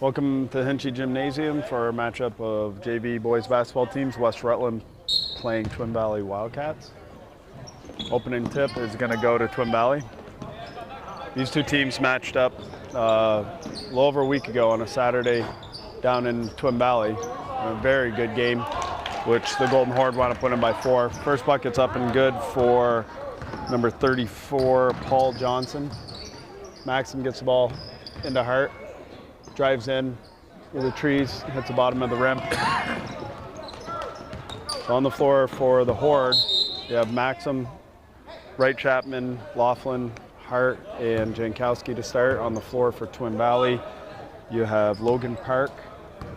Welcome to Hinchy Gymnasium for a matchup of JV boys basketball teams, West Rutland playing Twin Valley Wildcats. Opening tip is going to go to Twin Valley. These two teams matched up a little over a week ago on a Saturday down in Twin Valley. A very good game, which the Golden Horde wound up winning by 4. First bucket's up and good for number 34, Paul Johnson. Maxim gets the ball into Hart. Drives in with the trees, hits the bottom of the rim. So on the floor for the Horde, you have Maxim, Wright Chapman, Laughlin, Hart, and Jankowski to start. On the floor for Twin Valley, you have Logan Park,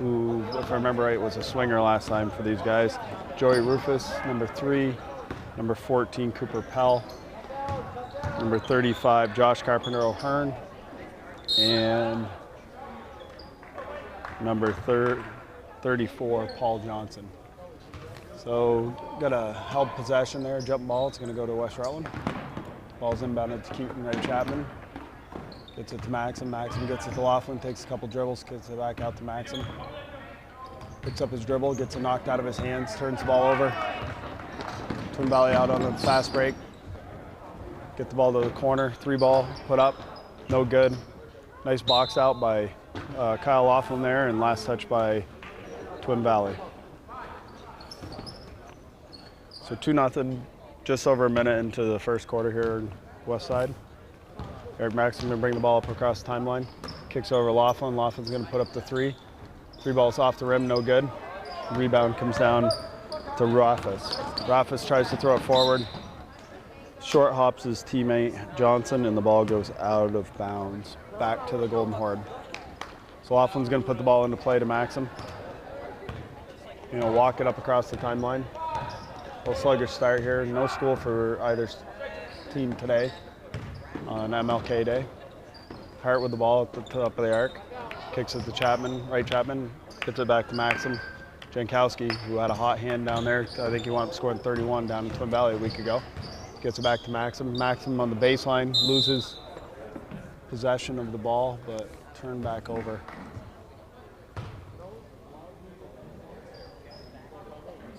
who, if I remember right, was a swinger last time for these guys. Joey Rufus, number 3, number 14, Cooper Pell, number 35, Josh Carpenter O'Hearn, and number 34, Paul Johnson. So got a held possession there, jump ball. It's going to go to West Rutland. Ball's inbounded to Keaton, Wright Chapman. Gets it to Maxim. Maxim gets it to Laughlin, takes a couple dribbles, gets it back out to Maxim. Picks up his dribble, gets it knocked out of his hands, turns the ball over. Twin Valley out on the fast break. Get the ball to the corner, 3-ball, put up, no good. Nice box out by Kyle Laughlin there, and last touch by Twin Valley. So 2-0, just over a minute into the first quarter here in West Side. Eric Maxim going to bring the ball up across the timeline. Kicks over Laughlin. Laughlin's going to put up the 3. 3 balls off the rim, no good. Rebound comes down to Rufus. Rufus tries to throw it forward. Short hops his teammate Johnson, and the ball goes out of bounds. Back to the Golden Horde. So Laughlin's going to put the ball into play to Maxim. Walk it up across the timeline. A little sluggish start here. No school for either team today on MLK Day. Hart with the ball at the top of the arc. Kicks it to Chapman, Wright Chapman. Gets it back to Maxim. Jankowski, who had a hot hand down there. I think he wound up scoring 31 down in Twin Valley a week ago. Gets it back to Maxim. Maxim on the baseline loses possession of the ball, but turned back over.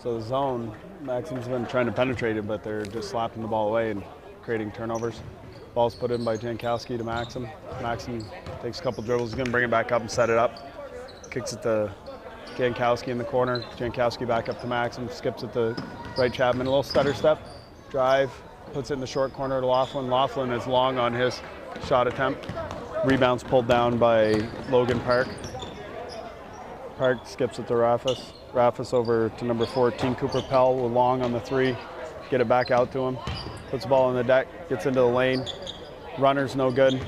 So the zone, Maxim's been trying to penetrate it, but they're just slapping the ball away and creating turnovers. Ball's put in by Jankowski to Maxim. Maxim takes a couple dribbles, he's gonna bring it back up and set it up. Kicks it to Jankowski in the corner. Jankowski back up to Maxim, skips it to Wright Chapman. A little stutter step, drive, puts it in the short corner to Laughlin. Laughlin is long on his shot attempt. Rebounds pulled down by Logan Park. Park skips it to Rafis. Rafis over to number 14, Cooper Pell, with long on the 3. Get it back out to him. Puts the ball on the deck, gets into the lane. Runner's no good.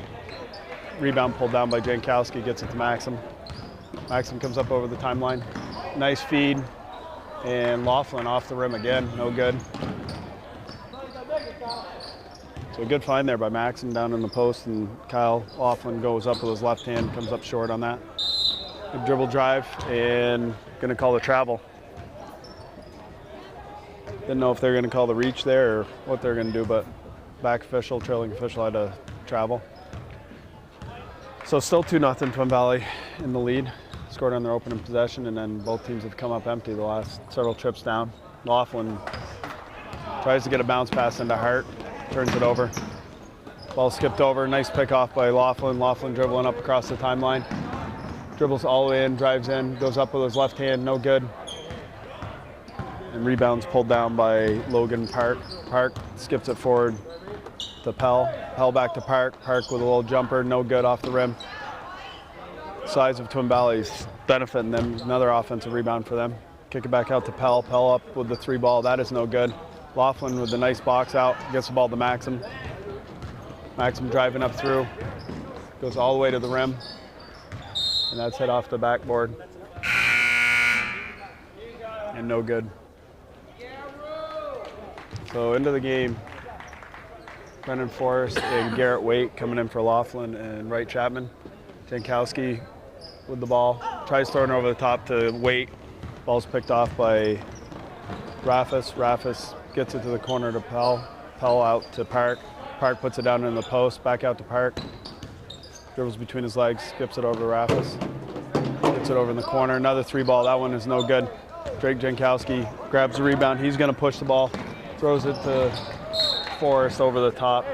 Rebound pulled down by Jankowski, gets it to Maxim. Maxim comes up over the timeline. Nice feed. And Laughlin off the rim again, no good. So a good find there by Maxim down in the post, and Kyle Laughlin goes up with his left hand, comes up short on that. Good dribble drive, and going to call the travel. Didn't know if they're going to call the reach there or what they're going to do, but back official, trailing official had to travel. So still 2-0 Twin Valley in the lead. Scored on their opening possession, and then both teams have come up empty the last several trips down. Laughlin tries to get a bounce pass into Hart. Turns it over. Ball skipped over. Nice pick off by Laughlin. Laughlin dribbling up across the timeline. Dribbles all the way in, drives in, goes up with his left hand, no good. And rebounds pulled down by Logan Park. Park skips it forward to Pell. Pell back to Park. Park with a little jumper, no good off the rim. Size of Twin Valley's benefiting them. Another offensive rebound for them. Kick it back out to Pell. Pell up with the 3-ball. That is no good. Laughlin with the nice box out, gets the ball to Maxim. Maxim driving up through, goes all the way to the rim, and that's hit off the backboard. And no good. So into the game, Brendan Forrest and Garrett Waite coming in for Laughlin and Wright Chapman. Jankowski with the ball, tries throwing over the top to Waite. Ball's picked off by Rafis. Rafis gets it to the corner to Pell. Pell out to Park. Park puts it down in the post, back out to Park. Dribbles between his legs, skips it over to Rafis. gets it over in the corner. Another 3-ball, that one is no good. Drake Jankowski grabs the rebound. He's going to push the ball, throws it to Forrest over the top.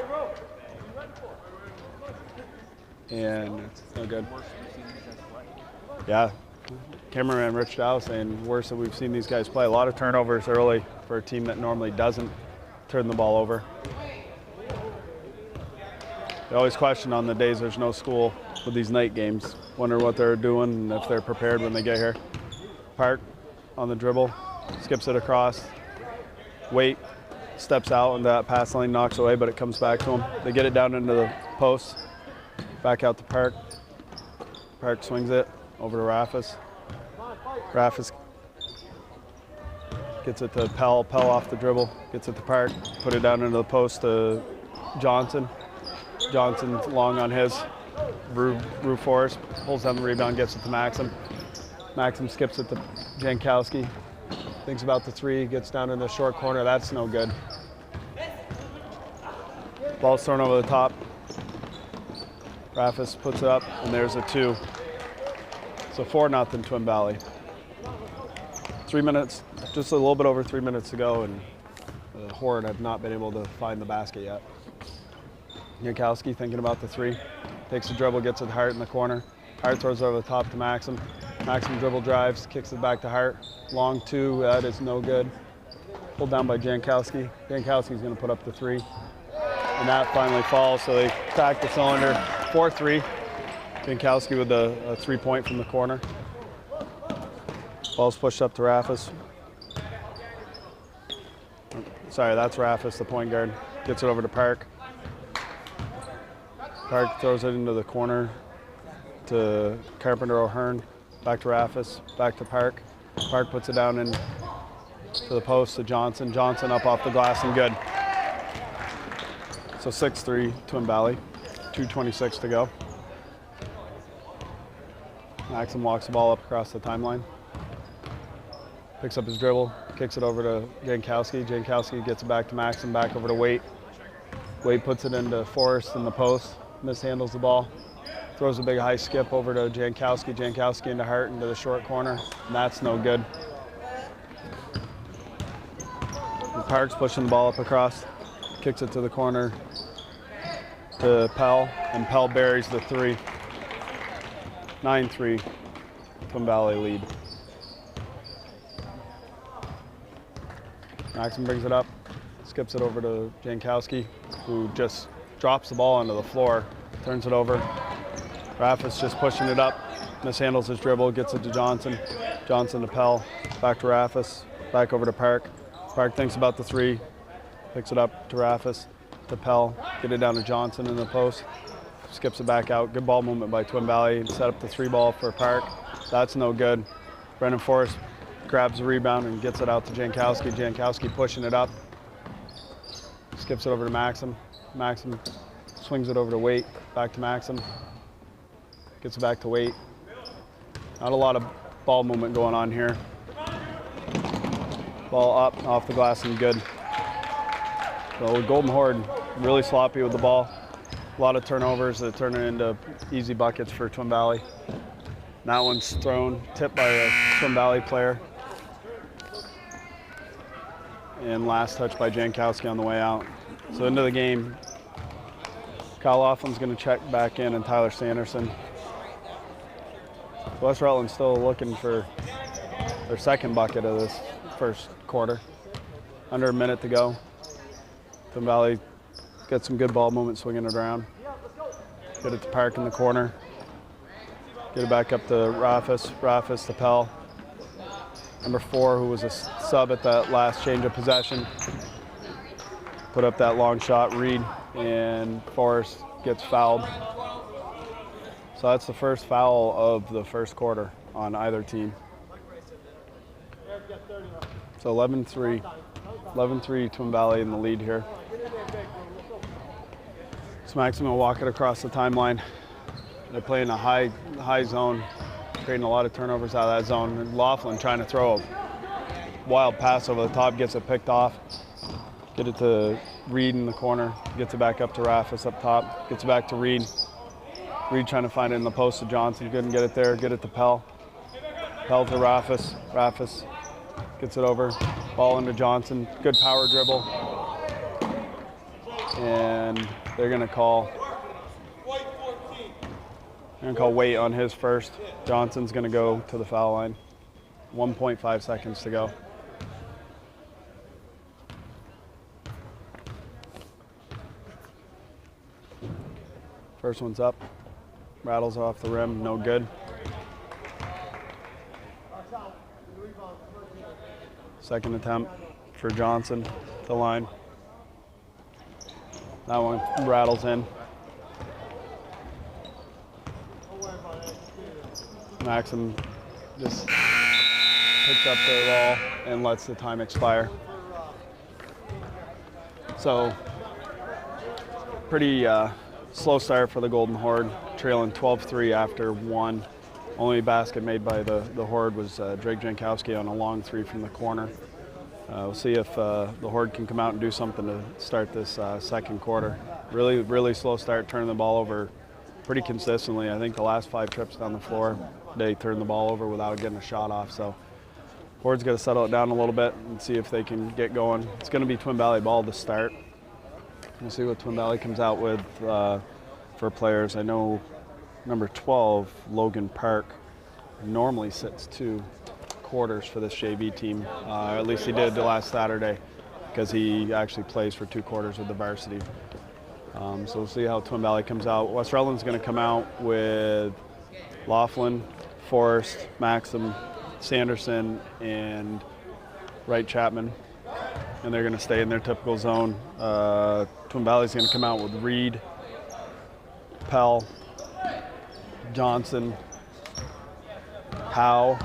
And it's no good. Yeah, cameraman Rich Dow saying worse than we've seen these guys play. A lot of turnovers early for a team that normally doesn't turn the ball over. They always question on the days there's no school with these night games. Wonder what they're doing and if they're prepared when they get here. Park on the dribble, skips it across. Wait, steps out and that pass lane knocks away, but it comes back to him. They get it down into the post. Back out to Park. Park swings it over to Raffis. Raffis gets it to Pell. Pell off the dribble, gets it to Park. Put it down into the post to Johnson. Johnson long on his. Rue Forrest pulls down the rebound, gets it to Maxim. Maxim skips it to Jankowski. Thinks about the 3, gets down in the short corner. That's no good. Ball's thrown over the top. Raffis puts it up, and there's a 2. So 4-0 Twin Valley. 3 minutes, just a little bit over 3 minutes to go, and the Horde have not been able to find the basket yet. Jankowski thinking about the 3. Takes the dribble, gets it to Hart in the corner. Hart throws it over the top to Maxim. Maxim dribble drives, kicks it back to Hart. Long 2, that is no good. Pulled down by Jankowski. Jankowski's going to put up the 3. And that finally falls, so they crack the cylinder. 4-3. Jankowski with a 3-point from the corner. Ball's pushed up to Raffis. Sorry, that's Raffis, the point guard. Gets it over to Park. Park throws it into the corner to Carpenter O'Hearn. Back to Raffis, back to Park. Park puts it down in to the post to Johnson. Johnson up off the glass and good. So 6-3 Twin Valley, 2:26 to go. Maxim walks the ball up across the timeline. Picks up his dribble, kicks it over to Jankowski. Jankowski gets it back to Maxim, back over to Waite. Waite puts it into Forrest in the post, mishandles the ball. Throws a big high skip over to Jankowski. Jankowski into Hart into the short corner. And that's no good. And Park's pushing the ball up across. Kicks it to the corner to Pell. And Pell buries the 3. 9-3 Twin Valley lead. Maxim brings it up. Skips it over to Jankowski, who just drops the ball onto the floor. Turns it over. Raffis just pushing it up, mishandles his dribble, gets it to Johnson. Johnson to Pell, back to Raffis, back over to Park. Park thinks about the 3, picks it up to Raffis, to Pell, get it down to Johnson in the post, skips it back out. Good ball movement by Twin Valley, set up the 3-ball for Park. That's no good. Brendan Forrest grabs the rebound and gets it out to Jankowski. Jankowski pushing it up, skips it over to Maxim. Maxim swings it over to Waite, back to Maxim. Gets it back to Waite. Not a lot of ball movement going on here. Ball up, off the glass, and good. So Golden Horde really sloppy with the ball. A lot of turnovers that turn it into easy buckets for Twin Valley. And that one's thrown, tipped by a Twin Valley player. And last touch by Jankowski on the way out. So into the game, Kyle Laughlin's going to check back in, and Tyler Sanderson. West Rutland's still looking for their second bucket of this first quarter. Under a minute to go. Twin Valley gets some good ball movement, swinging it around. Get it to Park in the corner. Get it back up to Raffis. Raffis to Pell. Number 4, who was a sub at that last change of possession. Put up that long shot, Reed, and Forrest gets fouled. So that's the first foul of the first quarter on either team. So 11-3. 11-3 Twin Valley in the lead here. So Maxim will walk it across the timeline. They're playing a high zone, creating a lot of turnovers out of that zone. And Laughlin trying to throw a wild pass over the top, gets it picked off. Get it to Reed in the corner, gets it back up to Raffis up top, gets it back to Reed. Reed trying to find it in the post to Johnson, couldn't get it there, get it to Pell. Pell to Raffus. Raffus gets it over. Ball into Johnson. Good power dribble. And they're going to call wait on his first. Johnson's going to go to the foul line. 1.5 seconds to go. First one's up. Rattles off the rim. No good. Second attempt for Johnson to the line. That one rattles in. Maxim just picks up the ball and lets the time expire. So, pretty slow start for the Golden Horde, trailing 12-3 after one. Only basket made by the Horde was Drake Jankowski on a long three from the corner. We'll see if the Horde can come out and do something to start this second quarter. Really slow start, turning the ball over pretty consistently. I think the last 5 trips down the floor, they turned the ball over without getting a shot off. So Horde's got to settle it down a little bit and see if they can get going. It's going to be Twin Valley ball to start. We'll see what Twin Valley comes out with for players. I know number 12, Logan Park, normally sits 2 quarters for this JV team. At least he did last Saturday, because he actually plays for 2 quarters with the varsity. So we'll see how Twin Valley comes out. West Rutland's going to come out with Laughlin, Forrest, Maxim, Sanderson, and Wright Chapman. And they're going to stay in their typical zone. Twin Valley's going to come out with Reed, Pell, Johnson, Howe,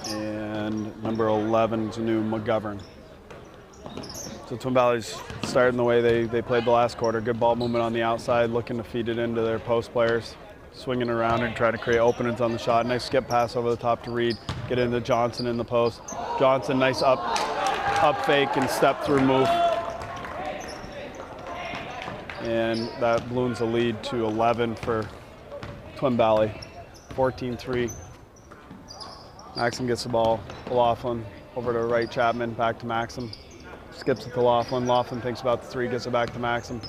and number 11 is new McGovern. So Twin Valley's starting the way they played the last quarter. Good ball movement on the outside, looking to feed it into their post players. Swinging around and try to create openings on the shot. Nice skip pass over the top to Reed. Get into Johnson in the post. Johnson, nice up fake and step through move. And that balloons the lead to 11 for Twin Valley. 14-3. Maxim gets the ball. Laughlin over to Wright Chapman, back to Maxim. Skips it to Laughlin. Laughlin thinks about the 3, gets it back to Maxim.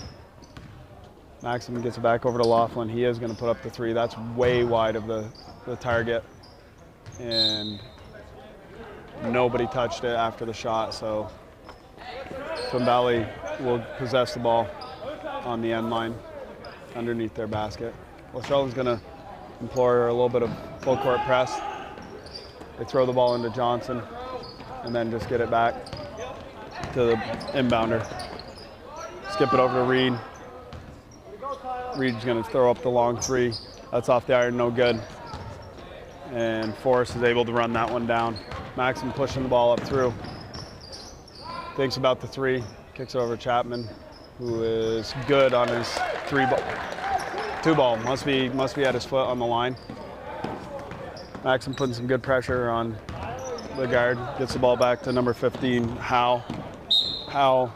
Maxim gets it back over to Laughlin. He is going to put up the 3. That's way wide of the target. And nobody touched it after the shot, so Twin Valley will possess the ball on the end line underneath their basket. West Rutland's going to employ a little bit of full court press. They throw the ball into Johnson and then just get it back to the inbounder. Skip it over to Reed. Reed's going to throw up the long 3. That's off the iron, no good. And Forrest is able to run that one down. Maxim pushing the ball up through. Thinks about the 3, kicks it over to Chapman, who is good on his 2 ball. Must be at his foot on the line. Maxim putting some good pressure on the guard. Gets the ball back to number 15, Howe. Howe,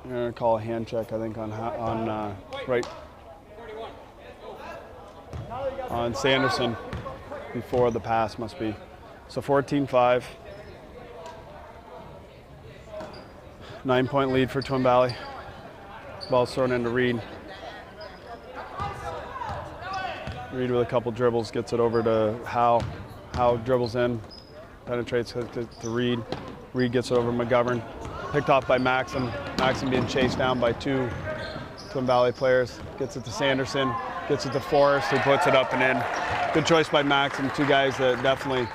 I'm going to call a hand check, I think, on Sanderson before the pass, must be. So 14-5. 9-point lead for Twin Valley. Ball's thrown into Reed. Reed with a couple dribbles, gets it over to Howe. Howe dribbles in, penetrates to Reed. Reed gets it over to McGovern. Picked off by Maxim. Maxim being chased down by 2 Twin Valley players. Gets it to Sanderson, gets it to Forrest, who puts it up and in. Good choice by Maxim. 2 guys that definitely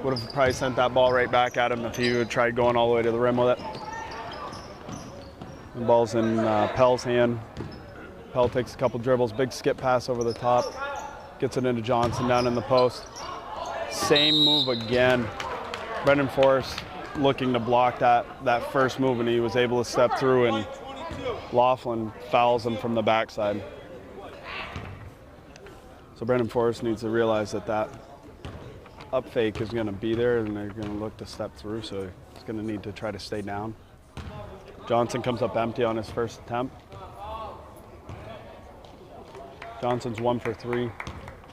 would have probably sent that ball right back at him if he would tried going all the way to the rim with it. The ball's in Pell's hand. Pell takes a couple dribbles, big skip pass over the top. Gets it into Johnson down in the post. Same move again. Brendan Forrest looking to block that first move, and he was able to step through, and Laughlin fouls him from the backside. So Brendan Forrest needs to realize that up fake is going to be there, and they're going to look to step through, so he's going to need to try to stay down. Johnson comes up empty on his first attempt. Johnson's 1 for 3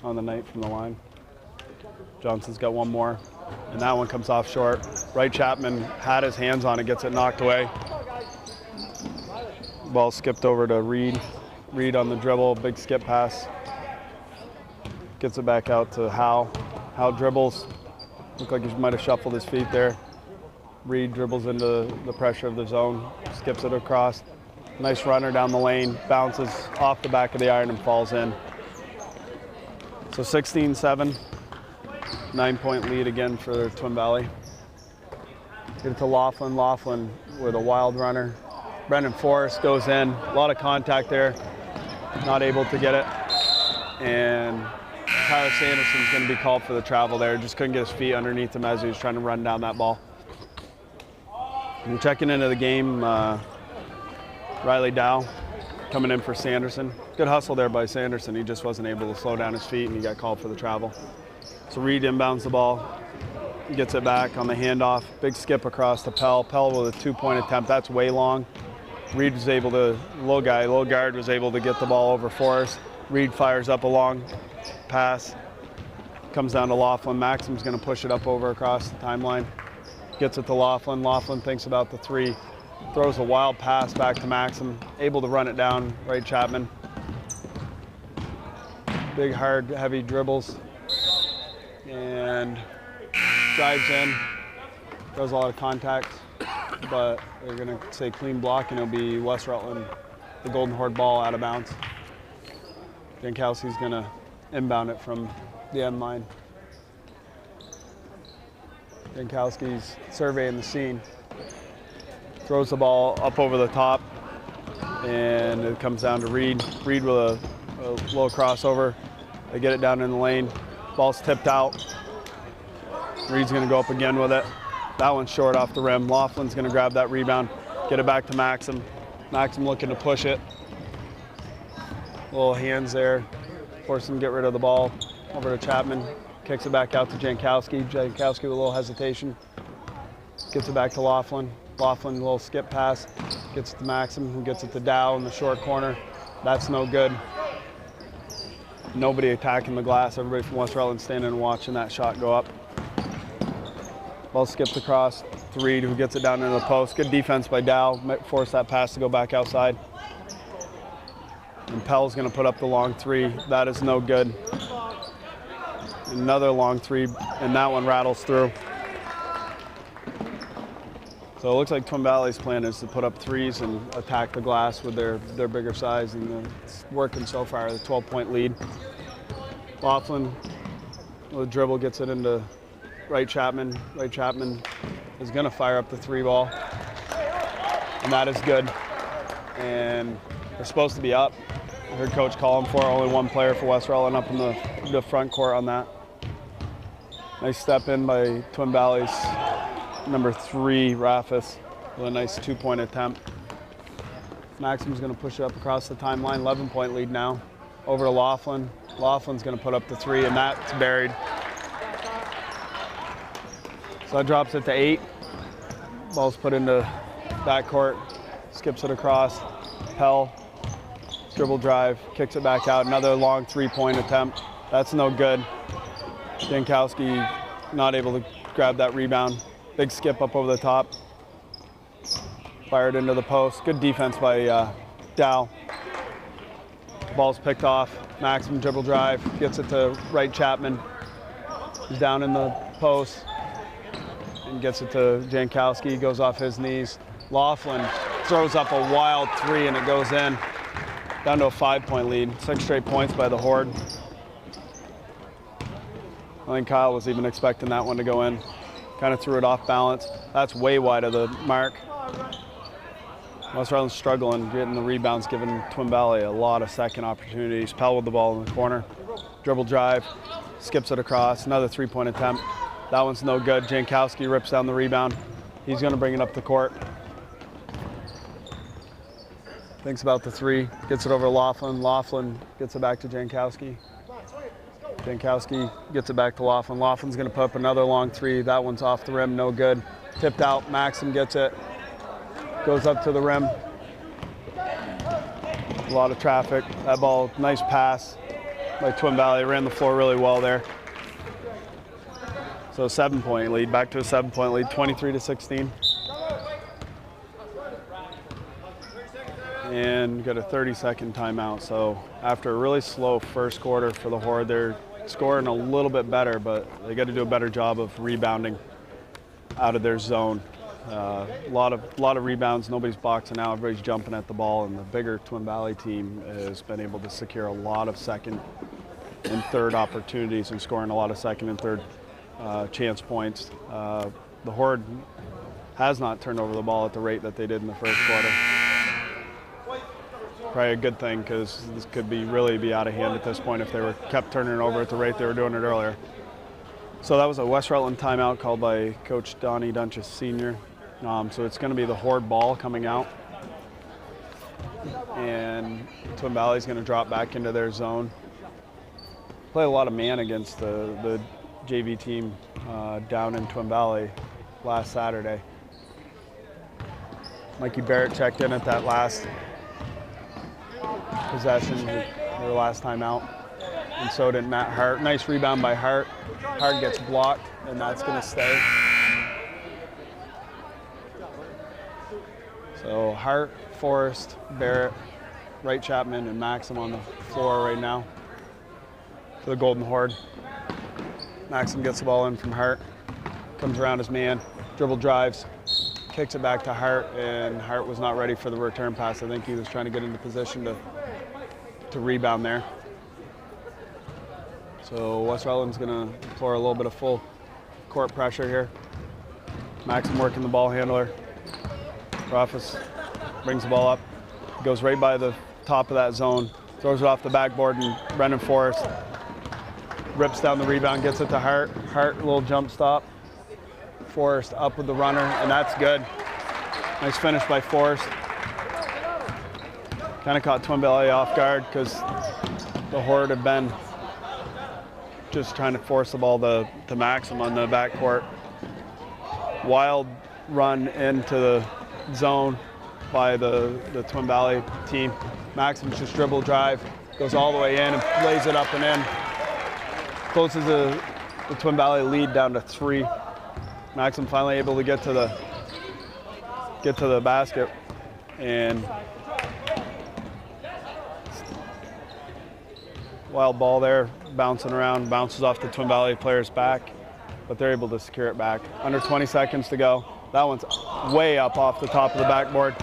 on the night from the line. Johnson's got one more, and that one comes off short. Right Chapman had his hands on it, gets it knocked away. Ball skipped over to Reed. Reed on the dribble, big skip pass. Gets it back out to Howe. Howe dribbles. Looked like he might have shuffled his feet there. Reed dribbles into the pressure of the zone, skips it across. Nice runner down the lane, bounces off the back of the iron and falls in. So 16-7, 9-point lead again for Twin Valley. Get it to Laughlin. Laughlin with a wild runner. Brendan Forrest goes in, a lot of contact there, not able to get it. And Tyler Sanderson's going to be called for the travel there. Just couldn't get his feet underneath him as he was trying to run down that ball. And checking into the game, Riley Dow coming in for Sanderson. Good hustle there by Sanderson. He just wasn't able to slow down his feet, and he got called for the travel. So Reed inbounds the ball, gets it back on the handoff. Big skip across to Pell. Pell with a 2-point attempt. That's way long. Reed was able to, low guard was able to get the ball over Forrest. Reed fires up a long pass. Comes down to Laughlin. Maxim's going to push it up over across the timeline. Gets it to Laughlin. Laughlin thinks about the three. Throws a wild pass back to Maxim. Able to run it down, right Chapman. Big, hard, heavy dribbles. And drives in. Does a lot of contact. But they're going to say clean block, and it'll be West Rutland, the Golden Horde ball out of bounds. Jankowski's going to inbound it from the end line. Jankowski's surveying the scene. Throws the ball up over the top, and it comes down to Reed. Reed with a little crossover. They get it down in the lane. Ball's tipped out. Reed's going to go up again with it. That one's short off the rim. Laughlin's going to grab that rebound, get it back to Maxim. Maxim looking to push it. Little hands there. Force him to get rid of the ball. Over to Chapman. Kicks it back out to Jankowski. Jankowski with a little hesitation. Gets it back to Laughlin. Laughlin, a little skip pass. Gets it to Maxim, who gets it to Dow in the short corner. That's no good. Nobody attacking the glass. Everybody from West Rutland standing and watching that shot go up. Ball skipped across to Reed, who gets it down into the post. Good defense by Dow. Might force that pass to go back outside. And Pell's going to put up the long three. That is no good. Another long three, and that one rattles through. So it looks like Twin Valley's plan is to put up threes and attack the glass with their bigger size, and it's working so far. The 12-point lead. Laughlin with a dribble gets it into right Chapman. Right Chapman is going to fire up the three ball, and that is good. And they're supposed to be up. I heard Coach call him for only one player for West Rutland up in the front court on that. Nice step in by Twin Valley's number 3, Raffis, with a nice 2-point attempt. Maxim's going to push it up across the timeline. 11-point lead now. Over to Laughlin. Laughlin's going to put up the 3, and that's buried. So that drops it to 8. Ball's put into backcourt. Skips it across. Pell. Dribble drive. Kicks it back out. Another long 3-point attempt. That's no good. Jankowski not able to grab that rebound. Big skip up over the top. Fired into the post. Good defense by Dow. Ball's picked off. Maxim dribble drive. Gets it to right Chapman. He's down in the post. And gets it to Jankowski. Goes off his knees. Laughlin throws up a wild 3, and it goes in. Down to a 5-point lead. 6 straight points by the Horde. I think Kyle was even expecting that one to go in. Kind of threw it off balance. That's way wide of the mark. West Rutland's struggling getting the rebounds, giving Twin Valley a lot of second opportunities. Pell with the ball in the corner. Dribble drive, skips it across. Another 3-point attempt. That one's no good. Jankowski rips down the rebound. He's going to bring it up the court. Thinks about the 3, gets it over to Laughlin. Laughlin gets it back to Jankowski. Jankowski gets it back to Laughlin. Laughlin's going to put up another long 3. That one's off the rim, no good. Tipped out. Maxim gets it. Goes up to the rim. A lot of traffic. That ball, nice pass. by Twin Valley. Ran the floor really well there. So a 7-point lead, back to a 7-point lead, 23-16. And got a 30-second timeout. So after a really slow first quarter for the Horde, they're scoring a little bit better, but they got to do a better job of rebounding out of their zone. A lot of rebounds. Nobody's boxing out. Everybody's jumping at the ball, and the bigger Twin Valley team has been able to secure a lot of second and third opportunities and scoring a lot of second and third chance points. The Horde has not turned over the ball at the rate that they did in the first quarter. Probably a good thing, because this could really be out of hand at this point if they were kept turning it over at the rate they were doing it earlier. So that was a West Rutland timeout called by Coach Donnie Dunches Sr. So it's going to be the Horde ball coming out, and Twin Valley's going to drop back into their zone. Played a lot of man against the JV team down in Twin Valley last Saturday. Mikey Barrett checked in at that last possession, their last time out, and so did Matt Hart. Nice rebound by Hart. Hart gets blocked, and that's going to stay. So Hart, Forrest, Barrett, Wright Chapman, and Maxim on the floor right now for the Golden Horde. Maxim gets the ball in from Hart, comes around his man, dribble drives, kicks it back to Hart, and Hart was not ready for the return pass. I think he was trying to get into position to rebound there. So West Rutland's going to deploy a little bit of full court pressure here. Maxim working the ball handler. Rufus brings the ball up, goes right by the top of that zone, throws it off the backboard, and Brendan Forrest rips down the rebound, gets it to Hart. Hart, little jump stop. Forrest up with the runner, and that's good. Nice finish by Forrest. Kind of caught Twin Valley off guard, because the Horde had been just trying to force the ball to Maxim on the backcourt. Wild run into the zone by the Twin Valley team. Maxim's just dribble drive, goes all the way in and lays it up and in. Closes the Twin Valley lead down to 3. Maxim finally able to get to the basket, and wild ball there, bouncing around, bounces off the Twin Valley player's back, but they're able to secure it back. Under 20 seconds to go. That one's way up off the top of the backboard.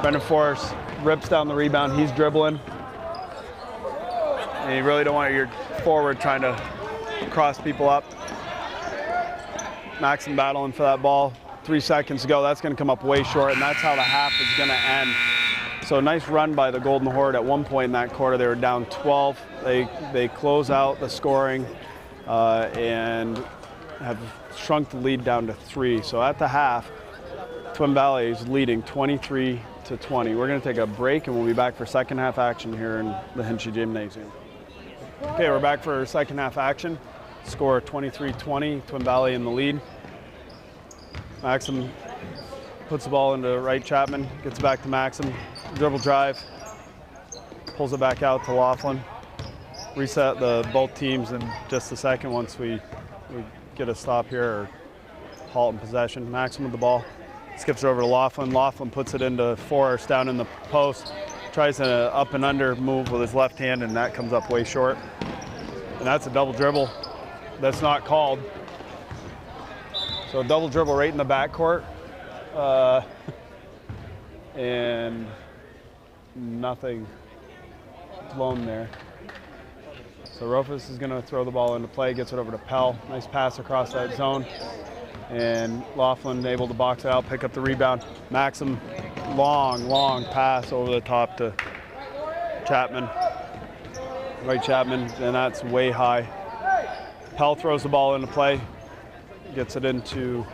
Brendan Forrest rips down the rebound. He's dribbling. And you really don't want your forward trying to cross people up. Maxim battling for that ball. 3 seconds to go. That's going to come up way short, and that's how the half is going to end. So a nice run by the Golden Horde. At one point in that quarter, they were down 12. They close out the scoring and have shrunk the lead down to 3. So at the half, Twin Valley is leading 23-20. We're going to take a break, and we'll be back for second half action here in the Hinchy Gymnasium. Okay, we're back for second half action. Score 23-20, Twin Valley in the lead. Maxim puts the ball into Wright Chapman, gets it back to Maxim, dribble drive, pulls it back out to Laughlin. Reset both teams in just a second once we get a stop here or halt in possession. Maxim with the ball, skips it over to Laughlin. Laughlin puts it into Forrest down in the post, tries an up and under move with his left hand, and that comes up way short. And that's a double dribble that's not called. So a double dribble right in the backcourt, and nothing blown there. So Rufus is going to throw the ball into play, gets it over to Pell. Nice pass across that zone. And Laughlin able to box it out, pick up the rebound. Maxim, long pass over the top to Chapman. Wright Chapman, and that's way high. Pell throws the ball into play, gets it into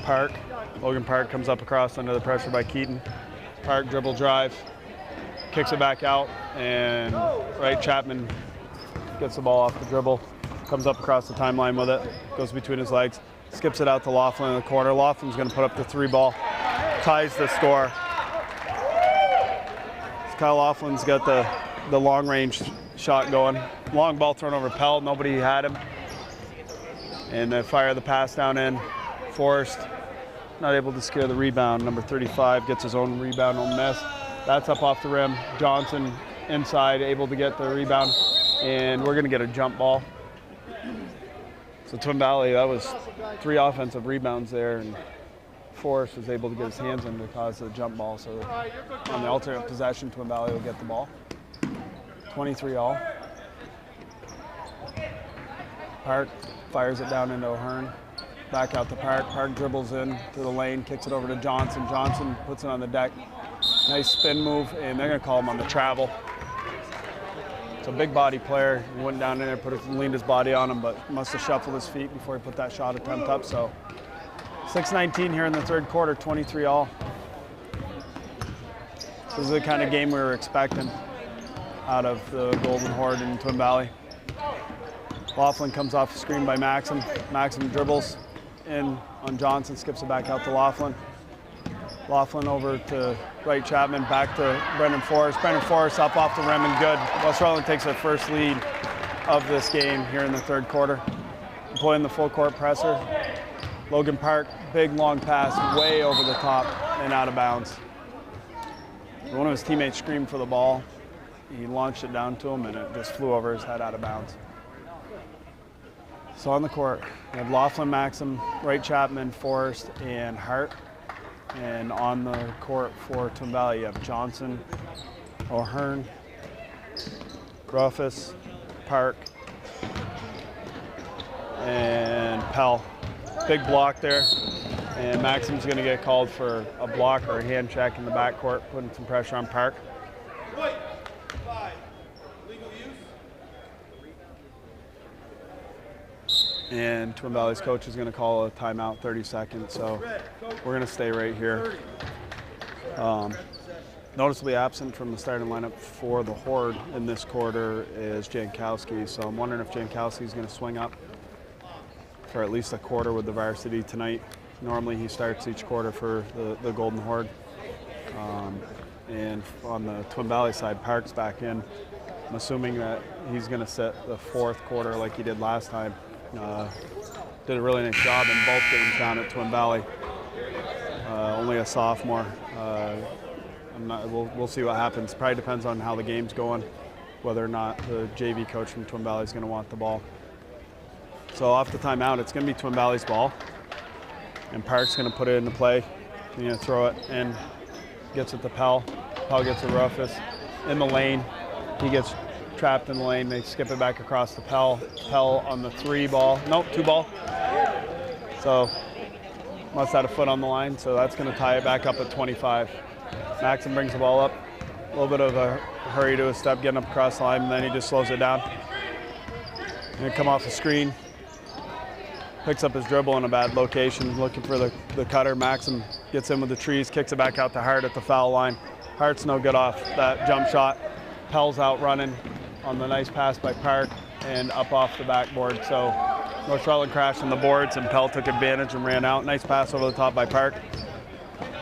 Park. Logan Park comes up across under the pressure by Keaton. Park dribble drive, kicks it back out, and Wright Chapman gets the ball off the dribble, comes up across the timeline with it, goes between his legs, skips it out to Laughlin in the corner. Laughlin's going to put up the 3 ball, ties the score. Kyle Laughlin's got the long range shot going. Long ball thrown over Pell, nobody had him. And they fire the pass down in. Forrest, not able to secure the rebound. Number 35 gets his own rebound, no miss. That's up off the rim. Johnson inside, able to get the rebound. And we're gonna get a jump ball. So Twin Valley, that was 3 offensive rebounds there, and Forrest was able to get his hands in to cause the jump ball. So on the alternate possession, Twin Valley will get the ball. 23 all. Park fires it down into O'Hearn. Back out to Park. Park dribbles in to the lane, kicks it over to Johnson. Johnson puts it on the deck. Nice spin move, and they're gonna call him on the travel. It's a big body player. He went down in there, leaned his body on him, but must have shuffled his feet before he put that shot attempt up. So 6:19 here in the third quarter, 23 all. This is the kind of game we were expecting out of the Golden Horde in Twin Valley. Laughlin comes off the screen by Maxim. Maxim dribbles in on Johnson, skips it back out to Laughlin. Laughlin over to Wright Chapman, back to Brendan Forrest. Brendan Forrest up off the rim and good. West Rutland takes their first lead of this game here in the third quarter. Employing the full court presser. Logan Park, big long pass way over the top and out of bounds. One of his teammates screamed for the ball. He launched it down to him and it just flew over his head out of bounds. So on the court, we have Laughlin, Maxim, Wright Chapman, Forrest, and Hart. And on the court for Twin Valley, you have Johnson, O'Hearn, Ruffus, Park, and Pell. Big block there. And Maxim's going to get called for a block or a hand check in the backcourt, putting some pressure on Park. And Twin Valley's coach is going to call a timeout, 30 seconds. So we're going to stay right here. Noticeably absent from the starting lineup for the Horde in this quarter is Jankowski. So I'm wondering if Jankowski's going to swing up for at least a quarter with the varsity tonight. Normally he starts each quarter for the Golden Horde. And on the Twin Valley side, Park's back in. I'm assuming that he's going to sit the fourth quarter like he did last time. Did a really nice job in both games down at Twin Valley. Only a sophomore. We'll see what happens. Probably depends on how the game's going, whether or not the JV coach from Twin Valley is going to want the ball. So off the timeout, it's going to be Twin Valley's ball. And Park's going to put it into play. He's going to throw it in, gets it to Pell. Pell gets it to Ruffus in the lane. He gets trapped in the lane. They skip it back across to Pell. Pell on the 2 ball. So must have had a foot on the line. So that's going to tie it back up at 25. Maxim brings the ball up. A little bit of a hurry to his step, getting up across the line, and then he just slows it down. Going to come off the screen. Picks up his dribble in a bad location, looking for the cutter. Maxim gets in with the trees, kicks it back out to Hart at the foul line. Hart's no good off that jump shot. Pell's out running on the nice pass by Park and up off the backboard. So North Rutland crashed on the boards and Pell took advantage and ran out. Nice pass over the top by Park.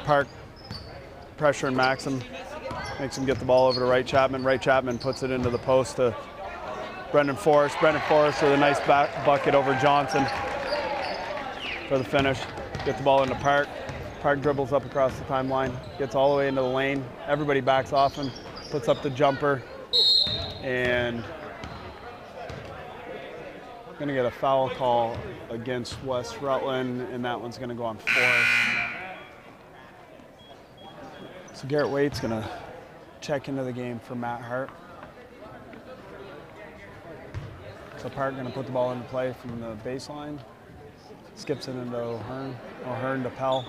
Park pressuring Maxim, makes him get the ball over to Wright Chapman. Wright Chapman puts it into the post to Brendan Forrest. Brendan Forrest with a nice back bucket over Johnson for the finish. Get the ball into Park. Park dribbles up across the timeline, gets all the way into the lane. Everybody backs off him, puts up the jumper, and gonna get a foul call against West Rutland, and that one's gonna go on Forrest. So Garrett Waite's gonna check into the game for Matt Hart. So Park gonna put the ball into play from the baseline. Skips it into O'Hearn. O'Hearn to Pell.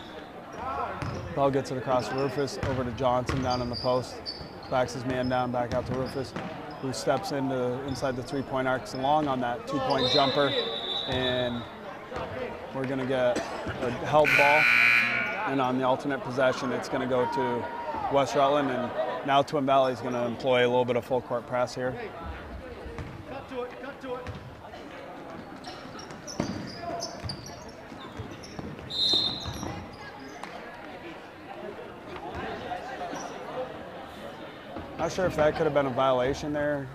Pell gets it across to Rufus, over to Johnson down in the post. Backs his man down, back out to Rufus, who steps inside the 3-point arcs long on that 2-point jumper. And we're gonna get a held ball. And on the alternate possession, it's gonna go to West Rutland. And now Twin Valley is gonna employ a little bit of full court press here. Cut to it, cut to it. Not sure if that could have been a violation there.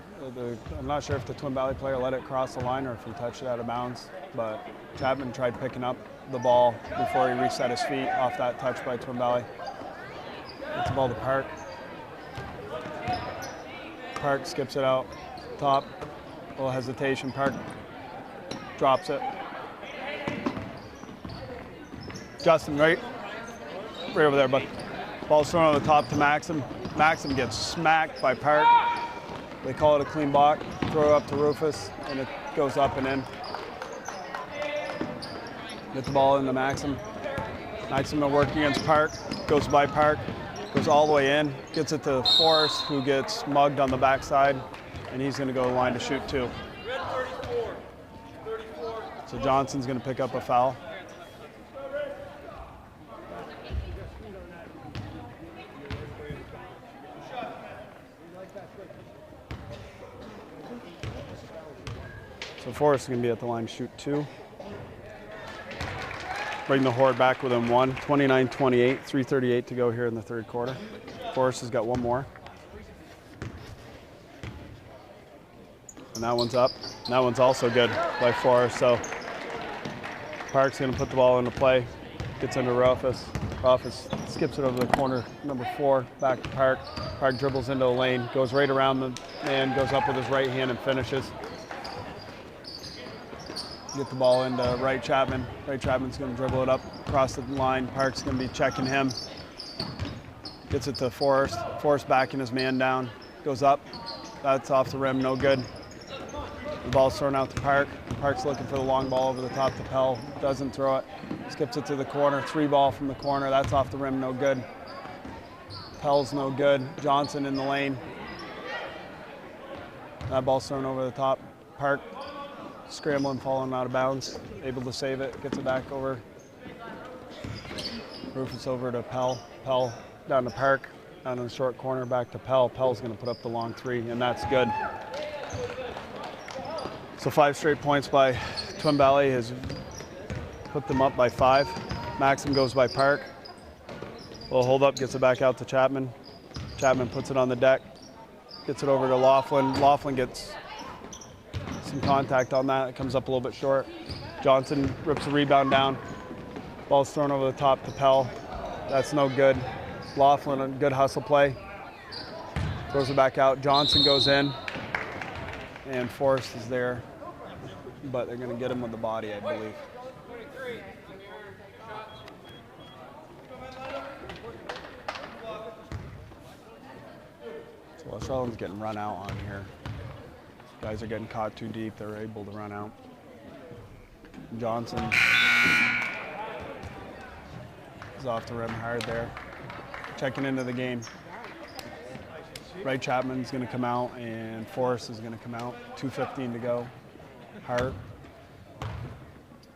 I'm not sure if the Twin Valley player let it cross the line or if he touched it out of bounds, but Chapman tried picking up the ball before he reset his feet off that touch by Twin Valley. Gets the ball to Park. Park skips it out top. A little hesitation. Park drops it. Justin, right over there, but ball's thrown over the top to Maxim. Maxim gets smacked by Park. They call it a clean block. Throw it up to Rufus, and it goes up and in. Get the ball into Maxim. Maxim will work against Park. Goes by Park. Goes all the way in. Gets it to Forrest, who gets mugged on the backside, and he's going to go to the line to shoot two. So Johnson's going to pick up a foul. So Forrest is going to be at the line to shoot two. Bring the Horde back within one. 29-28, 3:38 to go here in the third quarter. Forrest has got one more. And that one's up. And that one's also good by Forrest. So Park's going to put the ball into play. Gets into Rufus. Rufus skips it over the corner, number 4, back to Park. Park dribbles into the lane, goes right around the man, goes up with his right hand and finishes. Get the ball into Wright Chapman. Wright Chapman's going to dribble it up across the line. Park's going to be checking him. Gets it to Forrest. Forrest backing his man down. Goes up. That's off the rim, no good. The ball's thrown out to Park. Park's looking for the long ball over the top to Pell. Doesn't throw it. Skips it to the corner. 3-ball from the corner. That's off the rim, no good. Pell's no good. Johnson in the lane. That ball's thrown over the top. Park scrambling, falling out of bounds. Able to save it. Gets it back over. Rufus over to Pell. Pell down to Park. Down in the short corner, back to Pell. Pell's going to put up the long 3, and that's good. So 5 straight points by Twin Valley has put them up by 5. Maxim goes by Park. Little hold up, gets it back out to Chapman. Chapman puts it on the deck. Gets it over to Laughlin. Laughlin gets some contact on that. It comes up a little bit short. Johnson rips the rebound down. Ball's thrown over the top to Pell. That's no good. Laughlin, a good hustle play. Throws it back out. Johnson goes in. And Forrest is there. But they're going to get him with the body, I believe. So West Rutland's getting run out on here. Guys are getting caught too deep. They're able to run out. Johnson is off the rim hard there. Checking into the game. Wright Chapman's going to come out and Forrest is going to come out. 2:15 to go. Hart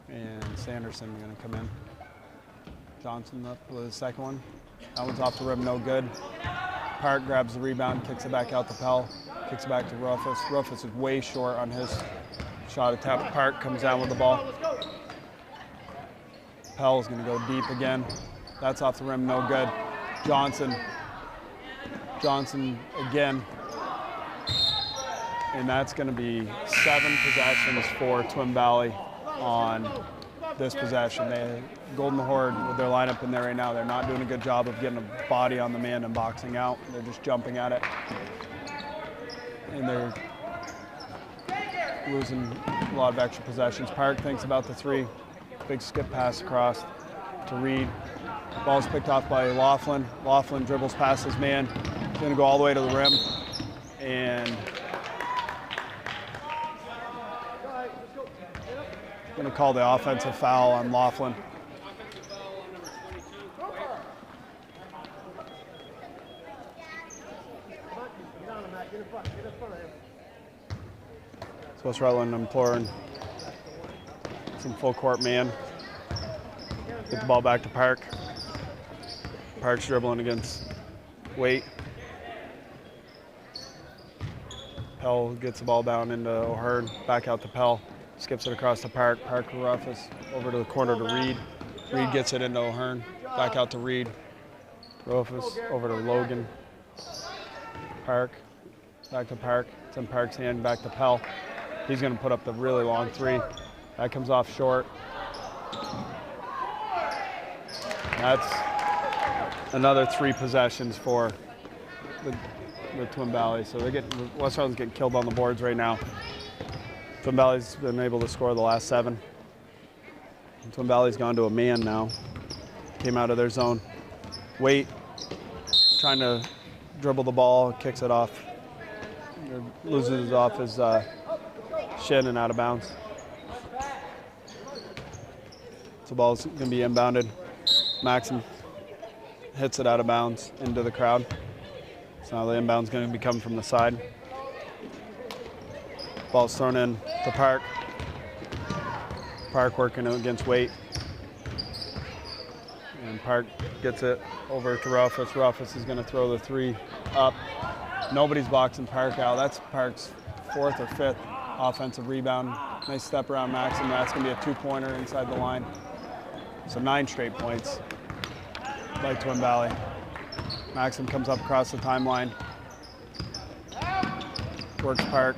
and Sanderson are going to come in. Johnson up with the second one. That one's off the rim, no good. Park grabs the rebound, kicks it back out to Pell. Kicks it back to Rufus. Rufus is way short on his shot attempt. Park comes down with the ball. Pell's going to go deep again. That's off the rim, no good. Johnson again. And that's going to be 7 possessions for Twin Valley on this possession. Golden Horde, with their lineup in there right now, they're not doing a good job of getting a body on the man and boxing out. They're just jumping at it. And they're losing a lot of extra possessions. Park thinks about the 3. Big skip pass across to Reed. Ball's picked off by Laughlin. Laughlin dribbles past his man. He's going to go all the way to the rim. And going to call the offensive foul on Laughlin. So West Rutland imploring some full court man. Get the ball back to Park. Park's dribbling against Waite. Pell gets the ball down into O'Hearn, back out to Pell. Skips it across to Park. Park to Rufus, over to the corner to Reed. Reed gets it into O'Hearn, back out to Reed. Rufus over to Logan. Park. Back to Park. It's in Park's hand. Back to Pell. He's going to put up the really long three. That comes off short. That's another 3 possessions for the Twin Valley. So they're getting, West Rutland's getting killed on the boards right now. Twin Valley's been able to score the last 7. And Twin Valley's gone to a man now. Came out of their zone. Wait, trying to dribble the ball, kicks it off. Loses it off his shin and out of bounds. So the ball's going to be inbounded. Maxim hits it out of bounds into the crowd. So now the inbound's going to be coming from the side. Ball's thrown in to Park. Park working against Waite. And Park gets it over to Rufus. Rufus is going to throw the 3 up. Nobody's boxing Park out. That's Park's 4th or 5th offensive rebound. Nice step around Maxim. That's going to be a 2-pointer inside the line. So 9 straight points by Twin Valley. Maxim comes up across the timeline. Works Park.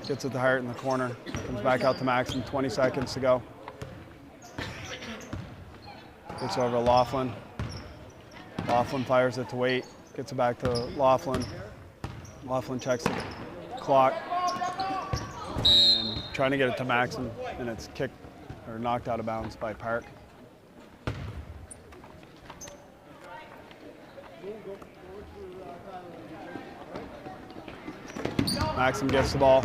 Gets it to Hart in the corner. Comes back out to Maxim. 20 seconds to go. Gets over to Laughlin. Laughlin fires it to Waite. Gets it back to Laughlin. Laughlin checks the clock. And trying to get it to Maxim. And it's kicked or knocked out of bounds by Park. Maxim gets the ball,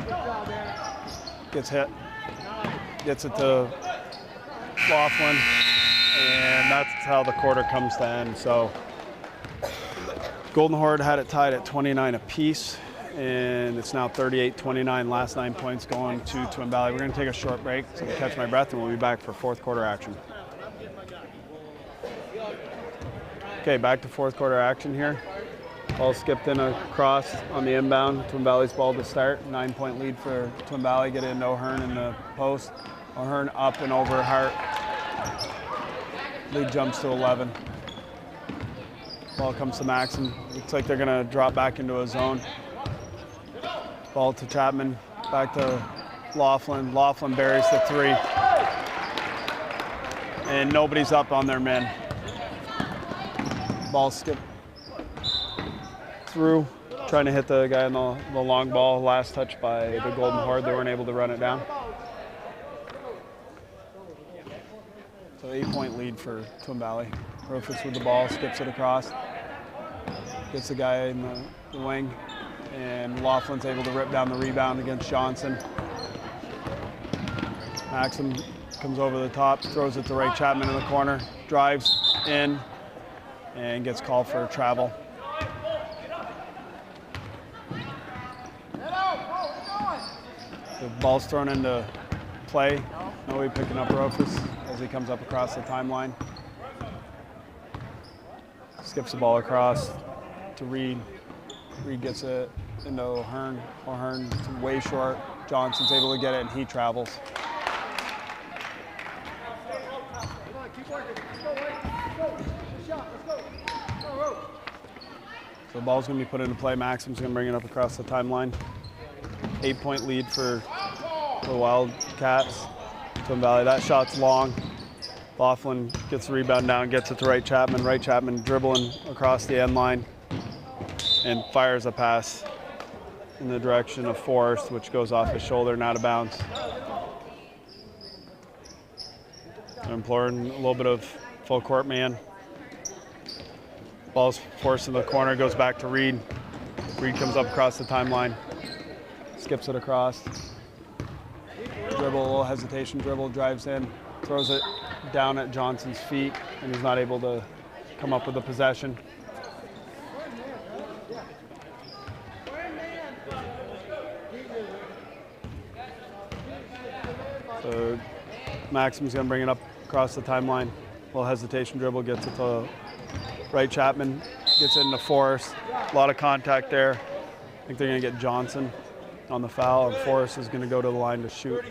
gets hit, gets it to Laughlin, and that's how the quarter comes to end. So Golden Horde had it tied at 29 apiece, and it's now 38-29, last 9 points going to Twin Valley. We're going to take a short break so I can catch my breath, and we'll be back for 4th quarter action. Okay, back to 4th quarter action here. Ball skipped in across on the inbound. Twin Valley's ball to start. 9-point lead for Twin Valley. Get it into O'Hearn in the post. O'Hearn up and over Hart. Lead jumps to 11. Ball comes to Maxim. Looks like they're going to drop back into a zone. Ball to Chapman. Back to Laughlin. Laughlin buries the 3. And nobody's up on their men. Ball skipped through, trying to hit the guy on the long ball. Last touch by the Golden Horde. They weren't able to run it down. So 8-point lead for Twin Valley. Rufus with the ball, skips it across. Gets the guy in the wing. And Laughlin's able to rip down the rebound against Johnson. Maxim comes over the top, throws it to Ray Chapman in the corner. Drives in and gets called for travel. The ball's thrown into play. Nobody picking up Rufus as he comes up across the timeline. Skips the ball across to Reed. Reed gets it into O'Hearn. O'Hearn's way short. Johnson's able to get it, and he travels. So the ball's going to be put into play. Maxim's going to bring it up across the timeline. 8-point lead for the Wildcats. Twin Valley. That shot's long. Laughlin gets the rebound down, gets it to Wright Chapman. Wright Chapman dribbling across the end line and fires a pass in the direction of Forrest, which goes off his shoulder and out of bounds. I'm imploring a little bit of full court man. Ball's forced in the corner, goes back to Reed. Reed comes up across the timeline, skips it across. Dribble, a little hesitation dribble, drives in, throws it down at Johnson's feet, and he's not able to come up with the possession. So Maxim's going to bring it up across the timeline. A little hesitation dribble, gets it to Wright Chapman, gets it into Forrest. A lot of contact there. I think they're going to get Johnson on the foul, and Forrest is going to go to the line to shoot.